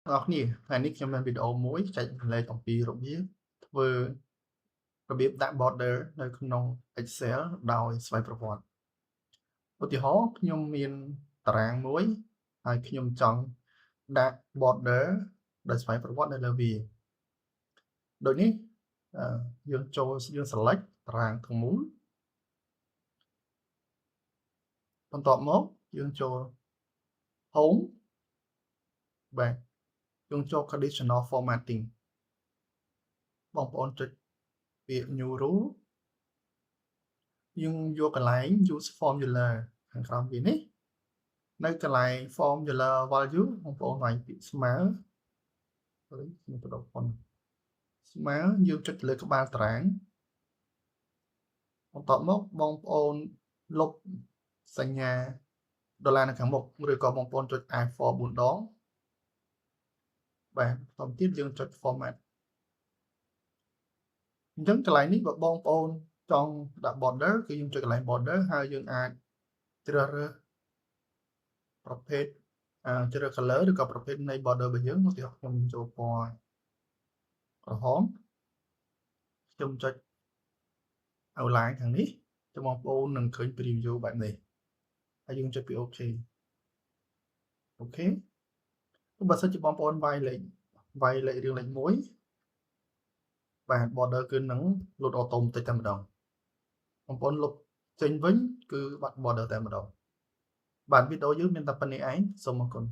Ngọc nè,ថ្ងៃនេះខ្ញុំមានវីដេអូមួយចែករំលែកអំពីរបៀបធ្វើរបៀបដាក់ border នៅក្នុង Excel ដោយស្វ័យប្រវត្តិឧទាហរណ៍ខ្ញុំមានតារាងមួយហើយខ្ញុំចង់ដាក់ border ដោយស្វ័យប្រវត្តិនៅលើវាដូចនេះយើងselect តារាងទាំងមូលបន្ទាប់មកយើងចូល home បាទយើងចូល conditional formatting បងប្អូនចុចពាក្យ new rule យើងយកកន្លែង use formula ខាងក្រោមវានេះនៅកន្លែង formula value បងប្អូនវាយពាក្យស្មើខ្ញុំបដូរផុនស្មើយើងចុចលើក្បាលតារាងបន្ទាប់មកបងប្អូនលុបសញ្ញាដុល្លារនៅខាងមុខឬក៏បងប្អូនចុច I4 4 ដងបាទបន្តទៀតយើងចុច format អញ្ចឹងកន្លែងនេះបើបងប្អូនចង់ដាក់ border គឺយើងចុចកន្លែង border ហើយយើងអាចជ្រើសរើសប្រភេទជ្រើស color ឬក៏ប្រភេទនៃ border របស់យើងឧទាហរណ៍ខ្ញុំចូលពណ៌ក្រហមខ្ញុំចុច outline ខាងនេះចាំបងប្អូននឹងឃើញ preview បែបនេះហើយយើងចុចពី OK បើសិនជាបងប្អូនវាយលេខរឿងលេខ1បាទ border គឺនឹង load auto បន្តិចតែម្ដងបងប្អូនលុបចេញវិញគឺបាត់ border តែម្ដងបាទវីដេអូយើងមានតែប៉ុណ្្នេះឯងសូមអរគុណ